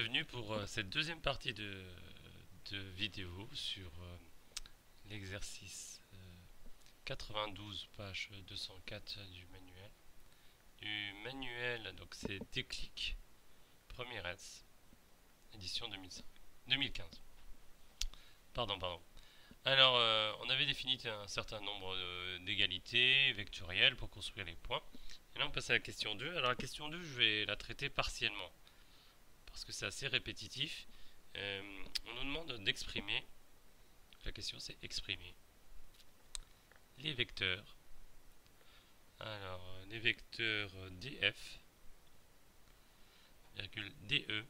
Bienvenue pour cette deuxième partie de vidéo sur l'exercice 92, page 204 du manuel. Donc c'est Déclic, premier S, édition 2015. Pardon. Alors, on avait défini un certain nombre d'égalités vectorielles pour construire les points. Et là, on passe à la question 2. Alors, la question 2, je vais la traiter partiellement parce que c'est assez répétitif. On nous demande d'exprimer, la question c'est exprimer les vecteurs. Alors, les vecteurs df, virgule de,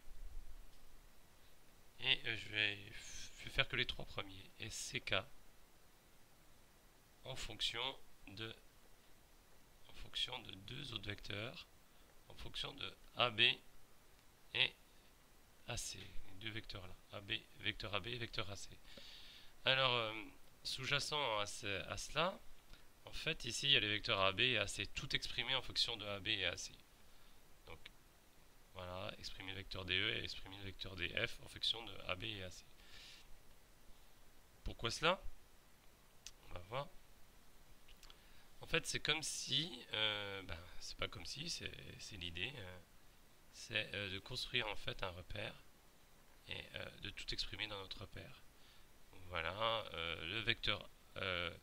et je vais faire que les trois premiers, et ck, en fonction de deux autres vecteurs, en fonction de AB et AC, les deux vecteurs là, vecteur AB et vecteur AC. Alors, sous-jacent à cela, en fait, ici, il y a les vecteurs AB et AC, tout exprimé en fonction de AB et AC. Donc, voilà, exprimer le vecteur DE et exprimer le vecteur DF en fonction de AB et AC. Pourquoi cela? On va voir. En fait, c'est comme si, c'est pas comme si, c'est l'idée, c'est de construire en fait un repère et de tout exprimer dans notre repère. Voilà, le vecteur, le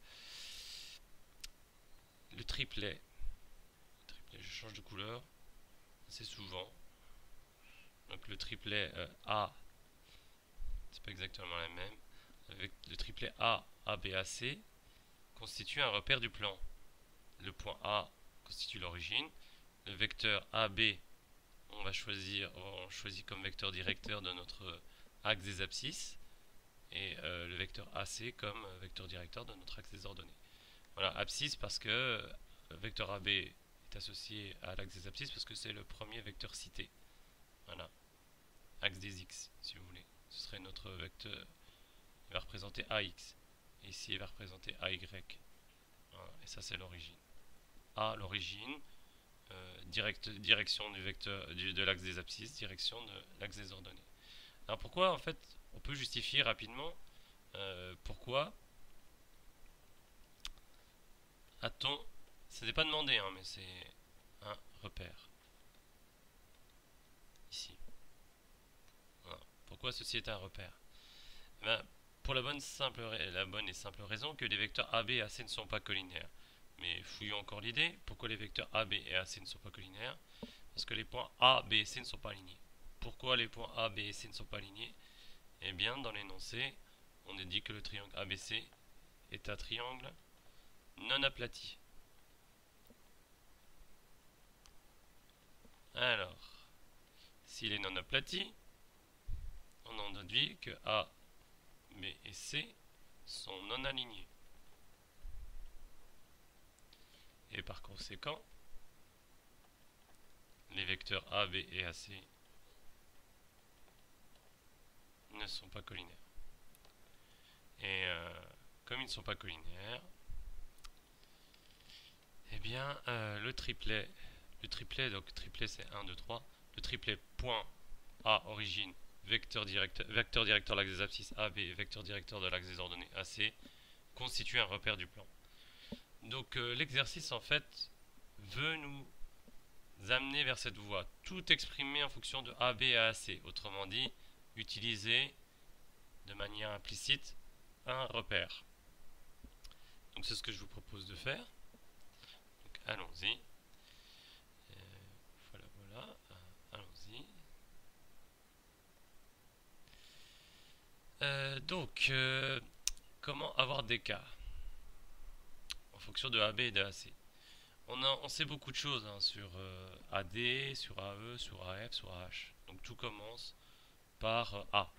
triplet, je change de couleur assez souvent. Donc le triplet A, c'est pas exactement la même. Avec le triplet A, AB, AC constitue un repère du plan. Le point A constitue l'origine. Le vecteur AB, on choisit comme vecteur directeur de notre axe des abscisses. Et le vecteur AC comme vecteur directeur de notre axe des ordonnées. Voilà, abscisse parce que le vecteur AB est associé à l'axe des abscisses parce que c'est le premier vecteur cité. Voilà, axe des x, si vous voulez. Ce serait notre vecteur. Il va représenter AX. Et ici, il va représenter AY. Voilà, et ça, c'est l'origine. A, l'origine. Direction du vecteur de l'axe des abscisses, direction de l'axe des ordonnées. Alors pourquoi, en fait, on peut justifier rapidement pourquoi a-t-on, ça n'est pas demandé, mais c'est un repère. Ici. Voilà. Pourquoi ceci est un repère? Pour la bonne et simple raison que les vecteurs AB et AC ne sont pas collinaires. Mais fouillons encore l'idée. Pourquoi les vecteurs AB et AC ne sont pas collinaires? Parce que les points A, B et C ne sont pas alignés. Pourquoi les points A, B et C ne sont pas alignés? Eh bien, dans l'énoncé, on a dit que le triangle ABC est un triangle non aplati. Alors, s'il est non aplati, on en déduit que A, B et C sont non alignés. Et par conséquent, les vecteurs A, B et AC ne sont pas collinaires. Et comme ils ne sont pas collinaires, eh bien le triplet, donc triplet c'est 1, 2, 3, le triplet point A, origine, vecteur directeur de l'axe des abscisses AB et vecteur directeur de l'axe des ordonnées AC constitue un repère du plan. Donc l'exercice en fait veut nous amener vers cette voie, tout exprimé en fonction de AB et AC, autrement dit, utiliser de manière implicite un repère. Donc c'est ce que je vous propose de faire. Donc allons-y. Voilà. Allons-y. Comment avoir des cas en fonction de AB et de AC? On sait beaucoup de choses sur AD, sur AE, sur AF, sur AH. Donc tout commence par A.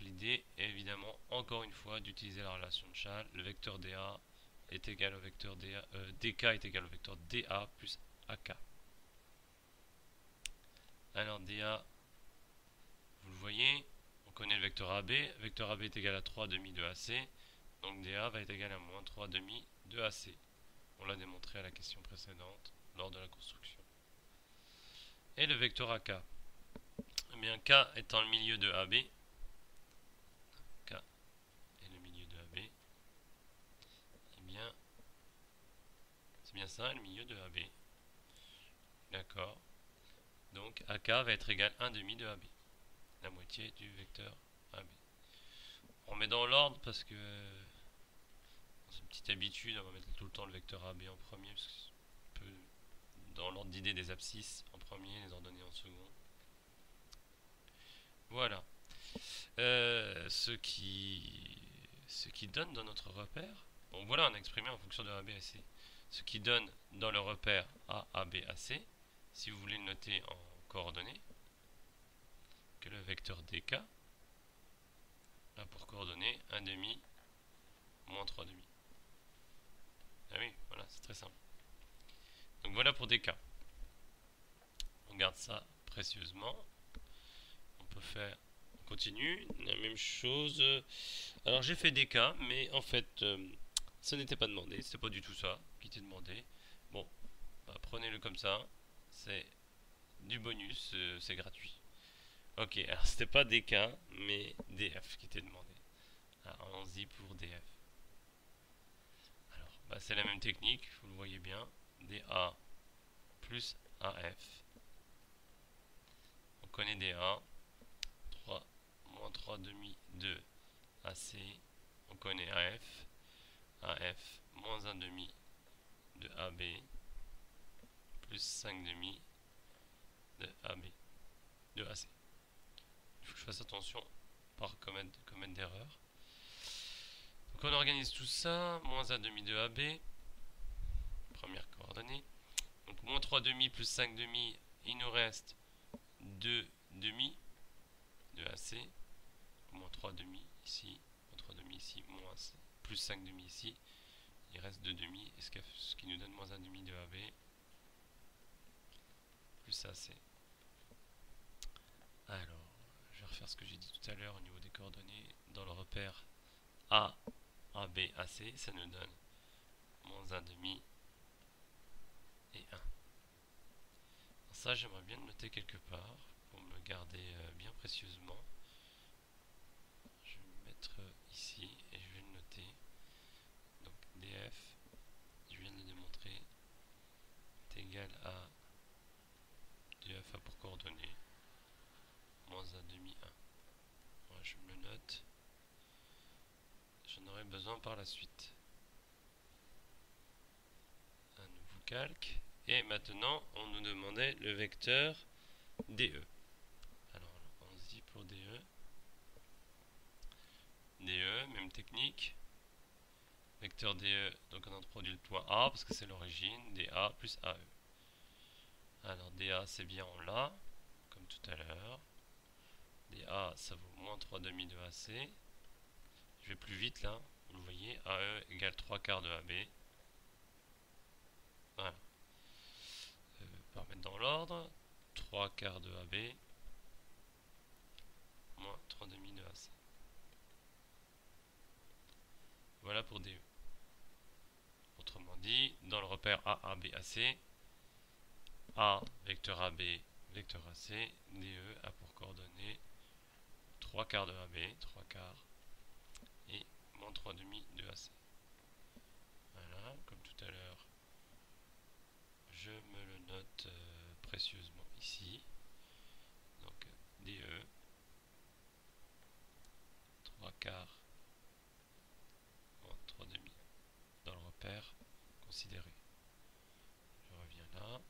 L'idée est évidemment, encore une fois, d'utiliser la relation de Chasles. Le vecteur DA est égal au vecteur DA, DK est égal au vecteur DA plus AK. Alors DA, vous le voyez, on connaît le vecteur AB. Le vecteur AB est égal à 3 demi de AC. Donc DA va être égal à moins 3 demi de AC. On l'a démontré à la question précédente lors de la construction. Et le vecteur AK. bien K étant le milieu de AB, K est le milieu de AB, eh bien, c'est bien ça, le milieu de AB. D'accord. Donc AK va être égal à 1 demi de AB, la moitié du vecteur AB. On met dans l'ordre parce que c'est une petite habitude, on va mettre tout le temps le vecteur AB en premier, parce que c'est un peu dans l'ordre d'idée des abscisses en premier, les ordonnées en second. Voilà. Ce qui donne dans notre repère, bon voilà, on a exprimé en fonction de AB à C. Ce qui donne dans le repère A, AB, AC, si vous voulez le noter en coordonnées, que le vecteur DK a pour coordonnées 1 demi moins 3 demi. Ah oui, voilà, c'est très simple. Donc voilà pour DK. On garde ça précieusement. On peut faire, on continue, la même chose. Alors j'ai fait DK, mais en fait, ce n'était pas demandé, c'était pas du tout ça qui était demandé. Bon, bah, prenez-le comme ça, c'est du bonus, c'est gratuit. Ok, alors c'était pas DK, mais DF qui était demandé. Alors allons-y pour DF. Alors, bah, c'est la même technique, vous le voyez bien. DA plus AF. On connaît DA. 3 moins 3 demi de AC. On connaît AF. AF moins 1 demi de AB plus 5 demi de AB de AC. Il faut que je fasse attention par commettre d'erreur. Donc on organise tout ça, moins 1 demi de AB, première coordonnée. Donc moins 3 demi plus 5 demi, il nous reste 2 demi de AC, moins 3 demi ici, moins 3 demi ici, moins plus 5 demi ici, il reste 2 demi, ce qui nous donne moins 1 demi de AB, plus AC. Alors, je vais refaire ce que j'ai dit tout à l'heure au niveau des coordonnées. Dans le repère A, AB, AC, ça nous donne moins 1 demi et 1. Ça, j'aimerais bien le noter quelque part pour me le garder bien précieusement. Je vais me mettre ici et je vais le noter. Donc DF, je viens de le démontrer, est égal à DF a pour coordonnées moins 1 demi 1. Voilà, je me le note. J'en aurai besoin par la suite. Un nouveau calque. Et maintenant, on nous demandait le vecteur DE. Alors, on se dit pour DE. DE, même technique. Vecteur DE, donc on introduit le point A parce que c'est l'origine. DA plus AE. Alors, DA, c'est bien, on l'a, comme tout à l'heure. DA, ça vaut moins 3 demi de AC. Je vais plus vite là. Vous voyez, AE égale 3 quarts de AB. Voilà. Par mettre dans l'ordre, 3 quarts de AB moins 3 demi de AC. Voilà pour DE. Autrement dit, dans le repère A, AB, AC, A, vecteur AB, vecteur AC, DE a pour coordonnées 3 quarts de AB, 3 quarts, et moins 3 demi de AC. Voilà, comme tout à l'heure, je me le note précieusement ici. Donc DE, 3 quarts, moins 3 demi dans le repère considéré. Je reviens là.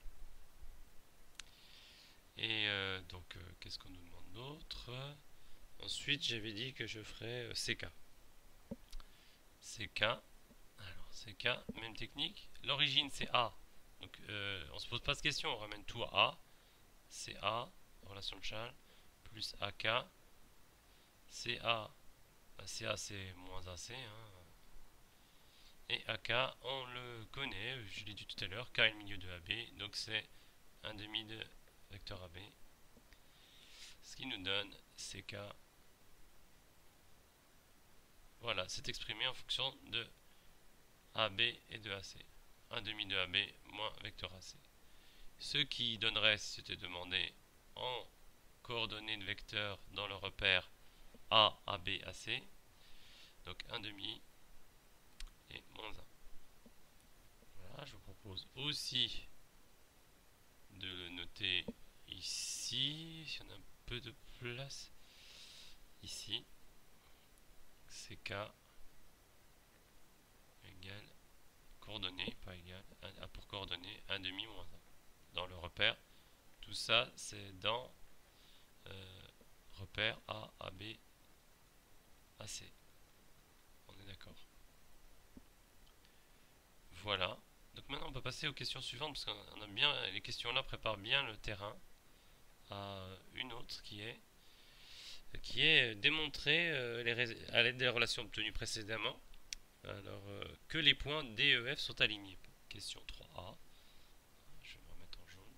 Et donc, qu'est-ce qu'on nous demande d'autre? Ensuite, j'avais dit que je ferais CK. CK. Alors, CK, même technique. L'origine, c'est A. Donc, on se pose pas de question, on ramène tout à A. CA, relation de Charles, plus AK. CA, CA c'est moins AC. Hein. Et AK, on le connaît, je l'ai dit tout à l'heure, K est le milieu de AB, donc c'est 1 demi de vecteur AB. Ce qui nous donne CK. Voilà, c'est exprimé en fonction de AB et de AC. 1 demi de AB moins vecteur AC. Ce qui donnerait, si c'était demandé en coordonnées de vecteurs dans le repère A, AB, AC. Donc 1 demi et moins 1. Voilà, je vous propose aussi de le noter ici, si on a un peu de place. Ici, CK égale coordonnées, pas égal, pour coordonnées 1 demi moins 1. Dans le repère, tout ça c'est dans repère A, AB, AC. On est d'accord. Voilà. Donc maintenant on peut passer aux questions suivantes parce qu'on a bien, les questions là préparent bien le terrain à une autre qui est démontrer à l'aide des relations obtenues précédemment alors, que les points D, E, F sont alignés. Question 3A. Je vais me remettre en jaune.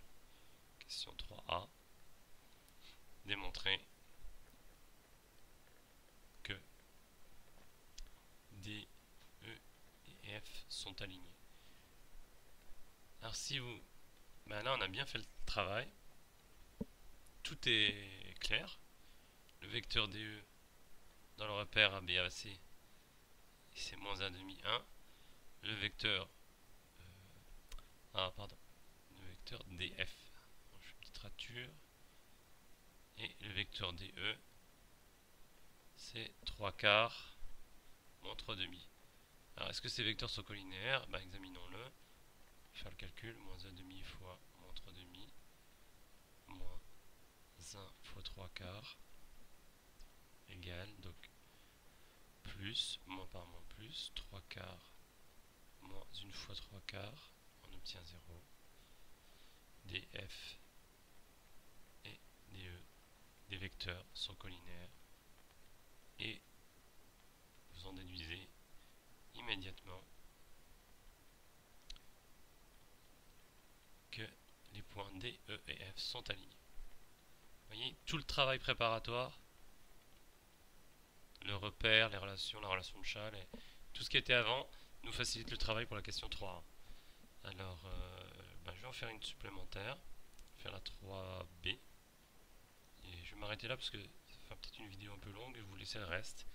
Question 3A. Démontrer que D, E et F sont alignés. Alors si vous... Ben là on a bien fait le travail. Tout est clair. Le vecteur DE dans le repère ABAC, c'est moins 1 demi 1. Le vecteur... Le vecteur DF. Je fais une petite rature. Et le vecteur DE, c'est 3 quarts moins 3 demi. Alors, est-ce que ces vecteurs sont collinéaires? Ben, examinons-le. Faire le calcul. Moins 1 demi fois moins 3 demi. Moins 1 fois 3 quarts. Égale, donc, plus, moins par moins plus, 3 quarts moins 1 fois 3 quarts. On obtient 0. DF et DE, des vecteurs, sont collinaires. Et vous en déduisez immédiatement que les points D, E et F sont alignés. Vous voyez, tout le travail préparatoire, le repère, les relations, la relation de Chasles, tout ce qui était avant, nous facilite le travail pour la question 3. Alors, je vais en faire une supplémentaire, faire la 3B. Et je vais m'arrêter là parce que ça fait peut-être une vidéo un peu longue et vous laisser le reste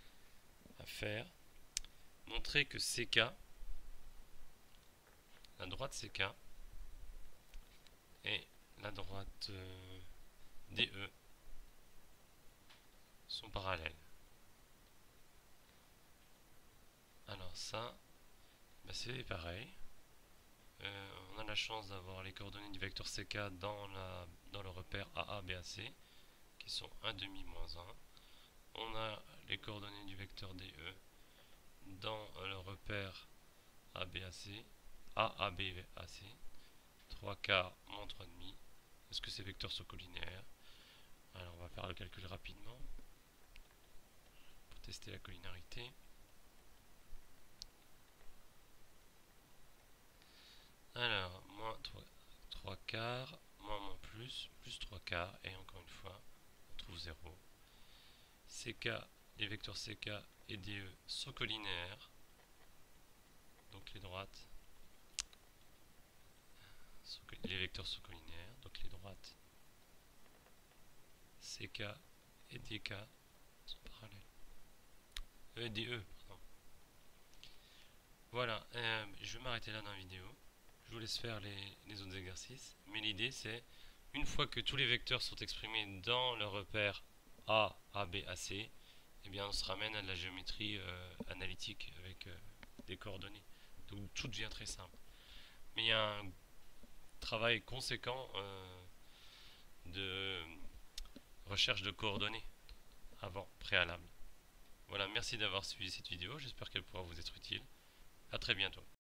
à faire. Montrer que CK, la droite CK et la droite DE sont parallèles. Alors ça, c'est pareil. On a la chance d'avoir les coordonnées du vecteur CK dans le repère AABAC qui sont 1 demi moins 1. On a les coordonnées du vecteur DE dans le repère AABAC, 3 quarts moins 3 demi. Est-ce que ces vecteurs sont collinéaires? Alors on va faire le calcul rapidement pour tester la collinarité. Alors, moins 3 quarts, moins plus 3 quarts, et encore une fois, on trouve 0. CK, les vecteurs CK et DE sont collinaires, donc les droites, les vecteurs sont collinaires, donc les droites CK et DK sont parallèles. DE, pardon. Voilà, je vais m'arrêter là dans la vidéo. Je vous laisse faire les autres exercices. Mais l'idée c'est, une fois que tous les vecteurs sont exprimés dans le repère A, AB, AC, eh bien on se ramène à de la géométrie analytique avec des coordonnées. Donc tout devient très simple. Mais il y a un travail conséquent de recherche de coordonnées avant, préalable. Voilà, merci d'avoir suivi cette vidéo. J'espère qu'elle pourra vous être utile. A très bientôt.